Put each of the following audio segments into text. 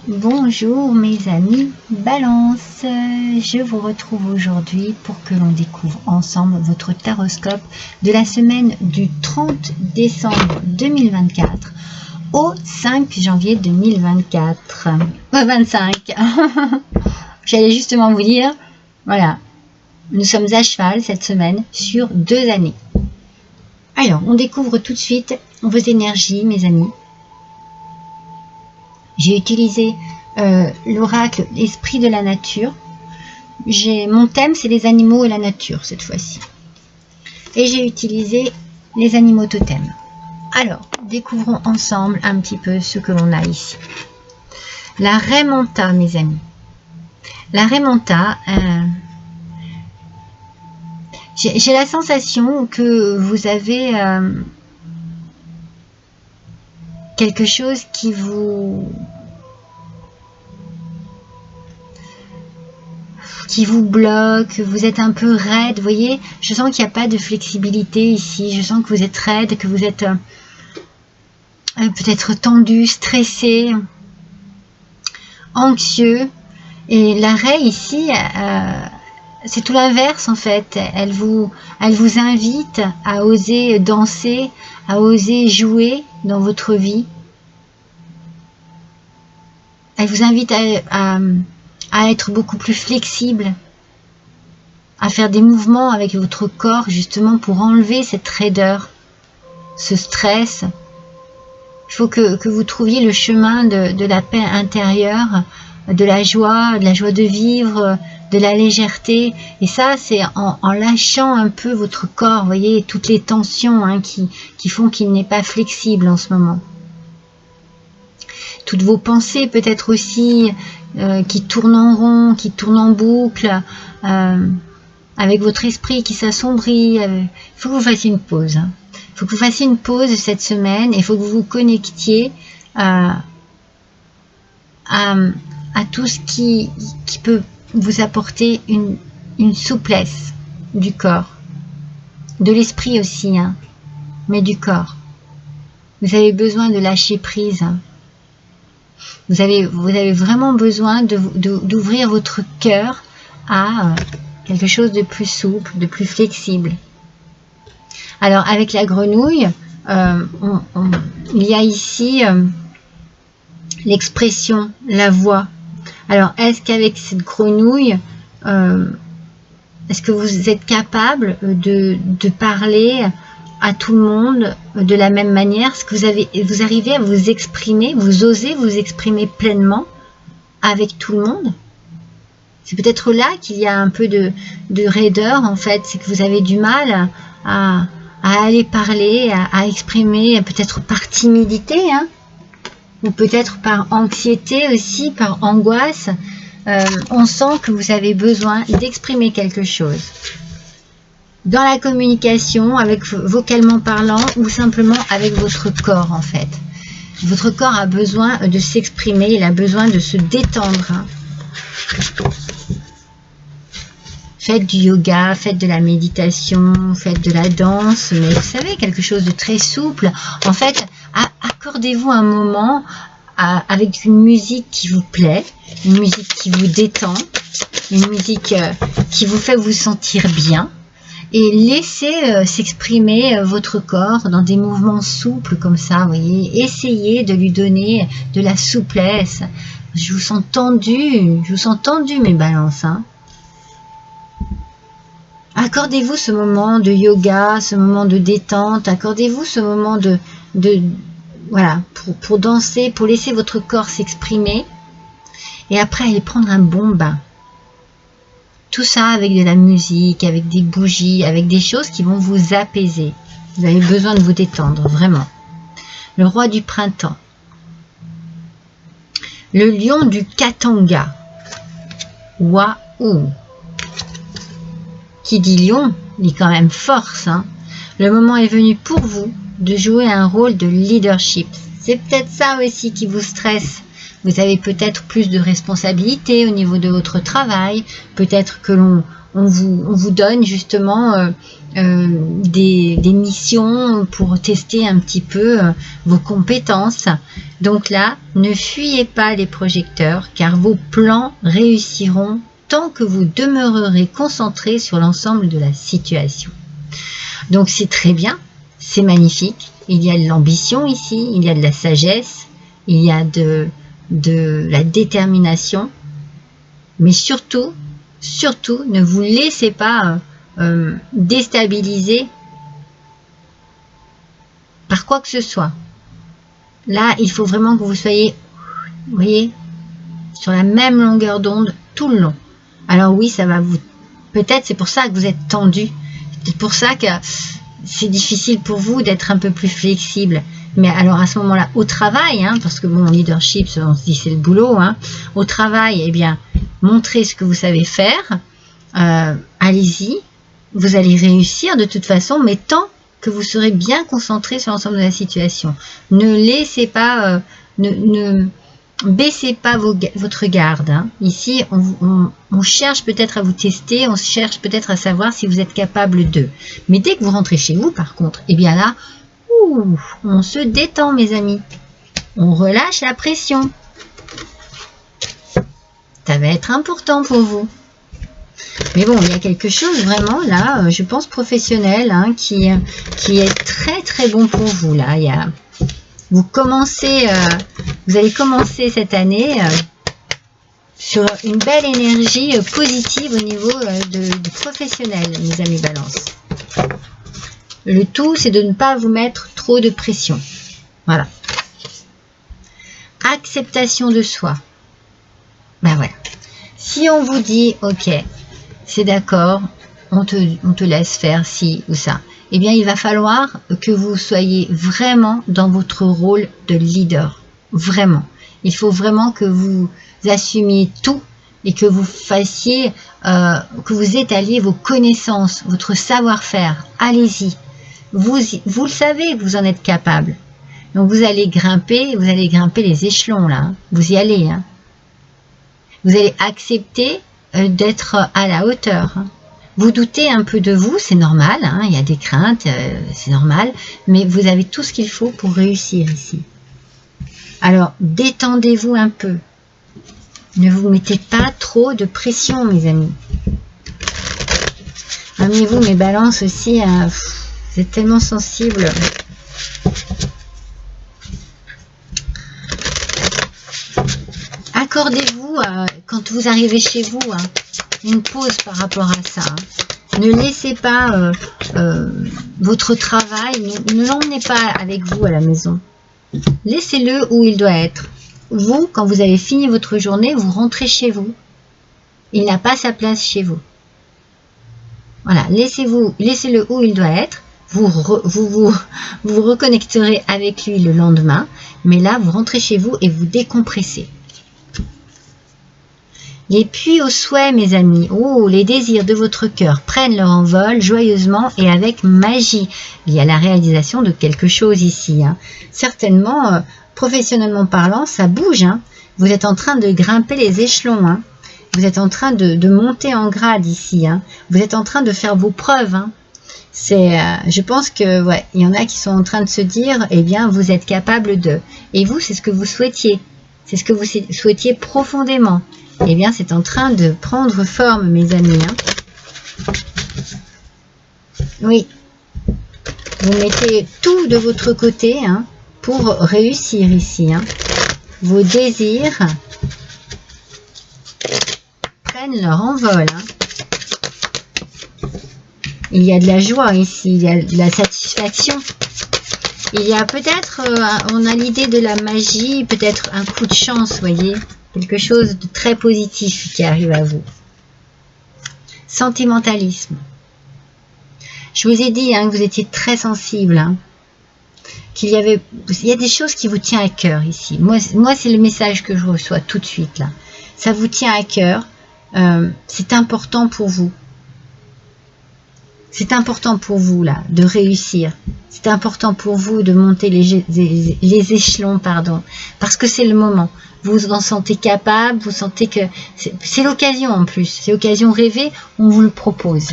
Bonjour mes amis Balance, je vous retrouve aujourd'hui pour que l'on découvre ensemble votre taroscope de la semaine du 30 décembre 2024 au 5 janvier 2024. 25. J'allais justement vous dire, voilà, nous sommes à cheval cette semaine sur 2 années. Alors, on découvre tout de suite vos énergies mes amis. J'ai utilisé l'oracle Esprit de la nature. Mon thème, c'est les animaux et la nature cette fois-ci. Et j'ai utilisé les animaux totems. Alors, découvrons ensemble un petit peu ce que l'on a ici. La Raimanta, mes amis. La Raimanta, j'ai la sensation que vous avez quelque chose qui vous bloque, vous êtes un peu raide, vous voyez, je sens qu'il n'y a pas de flexibilité ici, je sens que vous êtes raide, que vous êtes peut-être tendu, stressé, anxieux, et la raie ici, c'est tout l'inverse en fait, elle vous invite à oser danser, à oser jouer dans votre vie, elle vous invite à être beaucoup plus flexible, à faire des mouvements avec votre corps justement pour enlever cette raideur, ce stress. Il faut que vous trouviez le chemin de la paix intérieure, de la joie de vivre, de la légèreté. Et ça, c'est en lâchant un peu votre corps, vous voyez, toutes les tensions qui font qu'il n'est pas flexible en ce moment. Toutes vos pensées peut-être aussi qui tournent en rond, qui tournent en boucle, avec votre esprit qui s'assombrit. Il faut que vous fassiez une pause. Il faut que vous fassiez une pause cette semaine et il faut que vous vous connectiez à tout ce qui peut vous apporter une souplesse du corps, de l'esprit aussi, mais du corps. Vous avez besoin de lâcher prise. Vous avez vraiment besoin d'ouvrir votre cœur à quelque chose de plus souple, de plus flexible. Alors avec la grenouille, il y a ici l'expression, la voix. Alors est-ce qu'avec cette grenouille, est-ce que vous êtes capable de parler à tout le monde de la même manière? Est-ce que vous arrivez à vous exprimer, vous osez vous exprimer pleinement avec tout le monde? C'est peut-être là qu'il y a un peu de raideur en fait, c'est que vous avez du mal à aller parler, à exprimer, peut-être par timidité, ou peut-être par anxiété aussi, par angoisse. On sent que vous avez besoin d'exprimer quelque chose. Dans la communication, vocalement parlant, ou simplement avec votre corps en fait. Votre corps a besoin de s'exprimer, il a besoin de se détendre. Faites du yoga, faites de la méditation, faites de la danse, mais vous savez, quelque chose de très souple. En fait, accordez-vous un moment avec une musique qui vous plaît, une musique qui vous détend, une musique qui vous fait vous sentir bien, et laissez s'exprimer votre corps dans des mouvements souples comme ça, vous voyez. Essayez de lui donner de la souplesse. Je vous sens tendu mes balances, Accordez-vous ce moment de yoga, ce moment de détente, accordez-vous ce moment voilà, pour danser, pour laisser votre corps s'exprimer, et après allez prendre un bon bain. Tout ça avec de la musique, avec des bougies, avec des choses qui vont vous apaiser. Vous avez besoin de vous détendre, vraiment. Le roi du printemps. Le lion du Katanga. Waouh! Qui dit lion, dit quand même force. Le moment est venu pour vous de jouer un rôle de leadership. C'est peut-être ça aussi qui vous stresse. Vous avez peut-être plus de responsabilités au niveau de votre travail. Peut-être que l'on on vous donne justement des missions pour tester un petit peu vos compétences. Donc là, ne fuyez pas les projecteurs, car vos plans réussiront tant que vous demeurerez concentré sur l'ensemble de la situation. Donc c'est très bien, c'est magnifique. Il y a de l'ambition ici, il y a de la sagesse, il y a de la détermination. Mais surtout, ne vous laissez pas déstabiliser par quoi que ce soit. Là, il faut vraiment que vous soyez, vous voyez, sur la même longueur d'onde tout le long. Alors oui, ça va vous... Peut-être c'est pour ça que vous êtes tendu. C'est pour ça que c'est difficile pour vous d'être un peu plus flexible. Mais alors à ce moment-là, au travail, hein, parce que bon, leadership, on se dit c'est le boulot, hein, au travail, eh bien, montrez ce que vous savez faire, allez-y, vous allez réussir de toute façon, mais tant que vous serez bien concentré sur l'ensemble de la situation. Ne laissez pas, ne baissez pas votre garde. Hein. Ici, on cherche peut-être à vous tester, on cherche peut-être à savoir si vous êtes capable de. Mais dès que vous rentrez chez vous, par contre, eh bien là, on se détend, mes amis. On relâche la pression. Ça va être important pour vous. Mais bon, il y a quelque chose vraiment là, je pense professionnel, hein, qui est très très bon pour vous. Là, vous allez commencer cette année sur une belle énergie positive au niveau du professionnel, mes amis Balance. Le tout, c'est de ne pas vous mettre trop de pression. Voilà. Acceptation de soi. Ben voilà. Si on vous dit, ok, c'est d'accord, on te laisse faire ci ou ça, eh bien, il va falloir que vous soyez vraiment dans votre rôle de leader. Vraiment. Il faut vraiment que vous assumiez tout et que vous fassiez, que vous étaliez vos connaissances, votre savoir-faire. Allez-y. Vous le savez que vous en êtes capable. Donc vous allez grimper les échelons là. Hein. Vous y allez. Hein. Vous allez accepter d'être à la hauteur. Hein. Vous doutez un peu de vous, c'est normal. Hein. Il y a des craintes, c'est normal. Mais vous avez tout ce qu'il faut pour réussir ici. Alors détendez-vous un peu. Ne vous mettez pas trop de pression, mes amis. Amenez-vous mes balances aussi à... Vous êtes tellement sensible. Accordez-vous, quand vous arrivez chez vous, hein, une pause par rapport à ça. Hein. Ne laissez pas votre travail, ne l'emmenez pas avec vous à la maison. Laissez-le où il doit être. Vous, quand vous avez fini votre journée, vous rentrez chez vous. Il n'a pas sa place chez vous. Voilà, laissez-le où il doit être. Vous reconnecterez avec lui le lendemain, mais là, vous rentrez chez vous et vous décompressez. Et puis au souhait, mes amis, les désirs de votre cœur prennent leur envol joyeusement et avec magie. Il y a la réalisation de quelque chose ici. Hein. Certainement, professionnellement parlant, ça bouge. Hein. Vous êtes en train de grimper les échelons. Hein. Vous êtes en train de monter en grade ici. Hein. Vous êtes en train de faire vos preuves. Hein. Je pense que il y en a qui sont en train de se dire, eh bien, vous êtes capable de. Et vous, c'est ce que vous souhaitiez. C'est ce que vous souhaitiez profondément. Eh bien, c'est en train de prendre forme, mes amis. Hein. Oui. Vous mettez tout de votre côté hein, pour réussir ici. Hein. Vos désirs prennent leur envol. Hein. Il y a de la joie ici, il y a de la satisfaction. Il y a peut-être, on a l'idée de la magie, peut-être un coup de chance, voyez. Quelque chose de très positif qui arrive à vous. Sentimentalisme. Je vous ai dit hein, que vous étiez très sensible. Hein, il y a des choses qui vous tiennent à cœur ici. Moi c'est le message que je reçois tout de suite là. Ça vous tient à cœur. C'est important pour vous. C'est important pour vous, là, de réussir. C'est important pour vous de monter les échelons, pardon, parce que c'est le moment. Vous vous en sentez capable, vous sentez que c'est l'occasion en plus. C'est l'occasion rêvée, on vous le propose.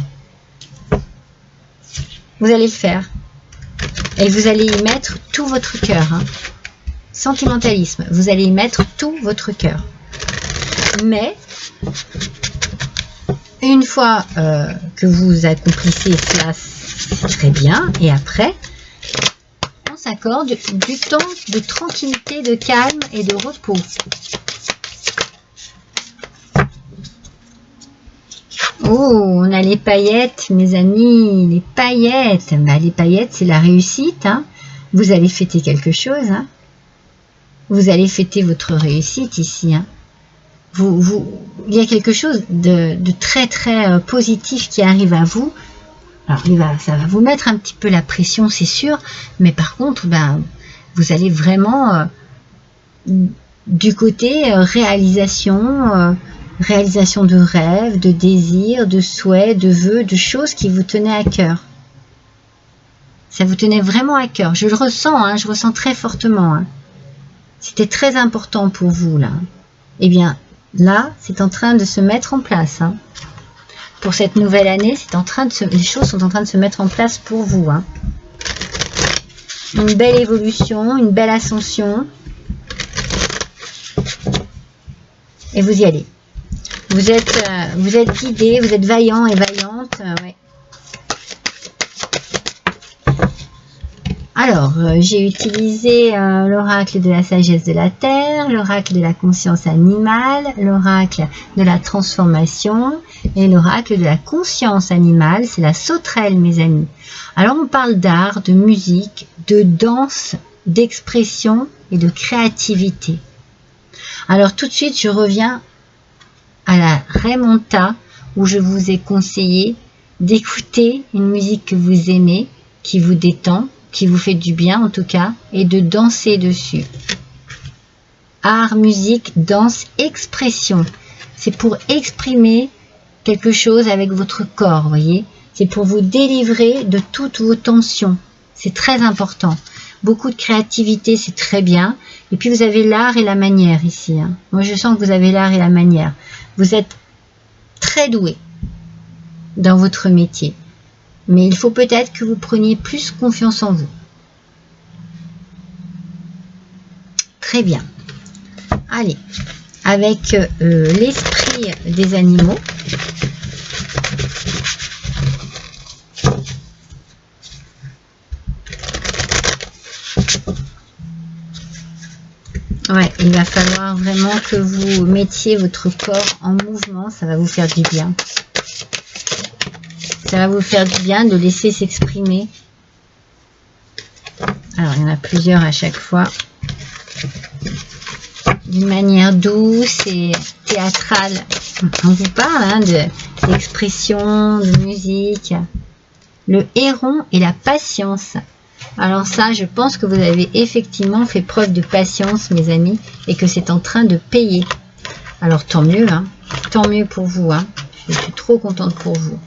Vous allez le faire. Et vous allez y mettre tout votre cœur. Hein. Sentimentalisme, vous allez y mettre tout votre cœur. Mais, une fois que vous accomplissez cela, c'est très bien. Et après, on s'accorde du temps de tranquillité, de calme et de repos. Oh, on a les paillettes, mes amis, les paillettes. Bah, les paillettes, c'est la réussite. Hein. Vous allez fêter quelque chose. Hein. Vous allez fêter votre réussite ici. Hein. Il y a quelque chose de très très positif qui arrive à vous. Alors, ça va vous mettre un petit peu la pression, c'est sûr. Mais par contre, ben, vous allez vraiment du côté réalisation de rêves, de désirs, de souhaits, de vœux, de choses qui vous tenaient à cœur. Ça vous tenait vraiment à cœur. Je le ressens, hein, je ressens très fortement. Hein. C'était très important pour vous, là. Eh bien, là, c'est en train de se mettre en place. Hein. Pour cette nouvelle année, les choses sont en train de se mettre en place pour vous. Hein. Une belle évolution, une belle ascension. Et vous y allez. Vous êtes guidé, vous êtes vaillant et vaillante. Ouais. Alors, j'ai utilisé l'oracle de la sagesse de la terre, l'oracle de la conscience animale, l'oracle de la transformation et l'oracle de la conscience animale. C'est la sauterelle, mes amis. Alors, on parle d'art, de musique, de danse, d'expression et de créativité. Alors, tout de suite, je reviens à la remonta où je vous ai conseillé d'écouter une musique que vous aimez, qui vous détend, qui vous fait du bien en tout cas, et de danser dessus. Art, musique, danse, expression. C'est pour exprimer quelque chose avec votre corps, voyez. C'est pour vous délivrer de toutes vos tensions. C'est très important. Beaucoup de créativité, c'est très bien. Et puis vous avez l'art et la manière ici. Hein. Moi, je sens que vous avez l'art et la manière. Vous êtes très doué dans votre métier. Mais il faut peut-être que vous preniez plus confiance en vous. Très bien. Allez, avec l'esprit des animaux. Ouais, il va falloir vraiment que vous mettiez votre corps en mouvement. Ça va vous faire du bien. Ça va vous faire du bien de laisser s'exprimer. Alors, il y en a plusieurs à chaque fois. D'une manière douce et théâtrale. On vous parle hein, d'expression, de musique. Le héron et la patience. Alors ça, je pense que vous avez effectivement fait preuve de patience, mes amis, et que c'est en train de payer. Alors, tant mieux, hein. Tant mieux pour vous. Hein. Je suis trop contente pour vous.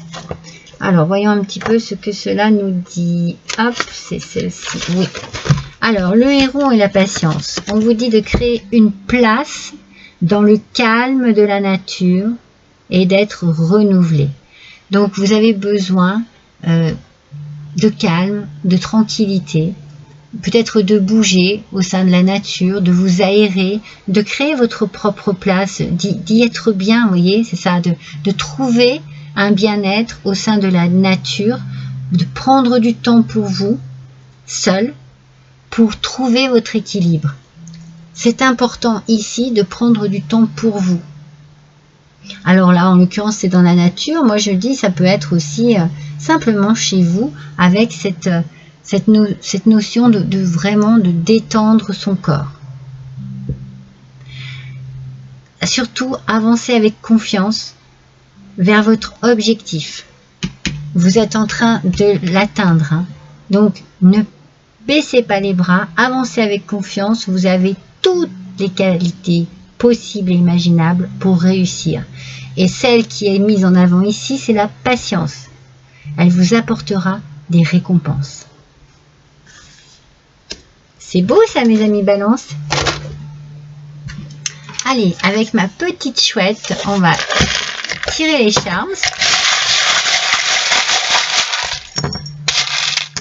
Alors, voyons un petit peu ce que cela nous dit. Hop, c'est celle-ci. Oui. Alors, le héron et la patience. On vous dit de créer une place dans le calme de la nature et d'être renouvelé. Donc, vous avez besoin de calme, de tranquillité, peut-être de bouger au sein de la nature, de vous aérer, de créer votre propre place, d'y être bien, vous voyez, c'est ça, de trouver un bien-être au sein de la nature, de prendre du temps pour vous, seul, pour trouver votre équilibre. C'est important ici de prendre du temps pour vous. Alors là, en l'occurrence, c'est dans la nature. Moi, je dis, ça peut être aussi simplement chez vous, avec cette notion de vraiment de détendre son corps. Surtout, avancez avec confiance vers votre objectif. Vous êtes en train de l'atteindre. Hein. Donc, ne baissez pas les bras, avancez avec confiance. Vous avez toutes les qualités possibles et imaginables pour réussir. Et celle qui est mise en avant ici, c'est la patience. elle vous apportera des récompenses. C'est beau ça, mes amis Balance. Allez, avec ma petite chouette, on va tirer les charmes.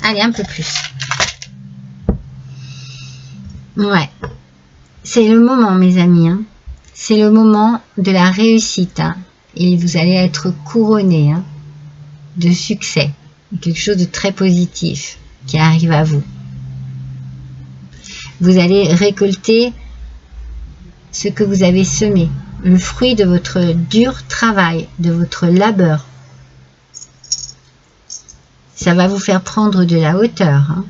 Allez, un peu plus. Ouais. C'est le moment, mes amis. Hein. C'est le moment de la réussite. Hein. Et vous allez être couronné hein, de succès. Quelque chose de très positif qui arrive à vous. Vous allez récolter ce que vous avez semé. Le fruit de votre dur travail, de votre labeur. Ça va vous faire prendre de la hauteur. Hein.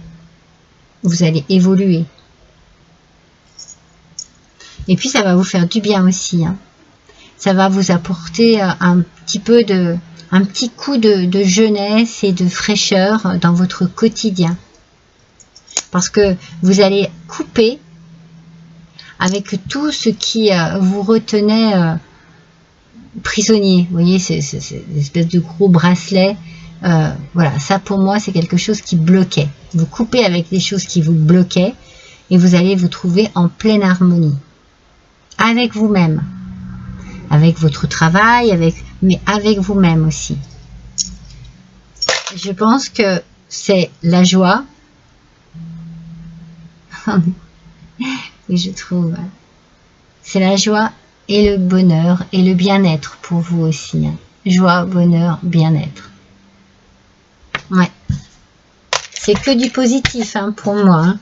Vous allez évoluer. Et puis ça va vous faire du bien aussi. Hein. Ça va vous apporter un petit coup de jeunesse et de fraîcheur dans votre quotidien. Parce que vous allez couper avec tout ce qui vous retenait prisonnier. Vous voyez, c'est espèce de gros bracelet. Voilà, ça pour moi c'est quelque chose qui bloquait. Vous coupez avec des choses qui vous bloquaient et vous allez vous trouver en pleine harmonie. Avec vous-même. Avec votre travail, mais avec vous-même aussi. Je pense que c'est la joie. Oui, je trouve. C'est la joie et le bonheur et le bien-être pour vous aussi. Hein. Joie, bonheur, bien-être. Ouais. C'est que du positif hein, pour moi. Hein.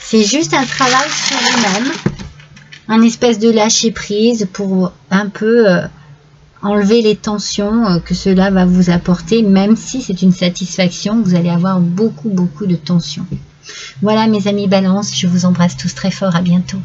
C'est juste un travail sur vous-même. Un espèce de lâcher prise pour un peu enlever les tensions que cela va vous apporter. Même si c'est une satisfaction, vous allez avoir beaucoup de tensions. Voilà mes amis Balance, je vous embrasse tous très fort, à bientôt.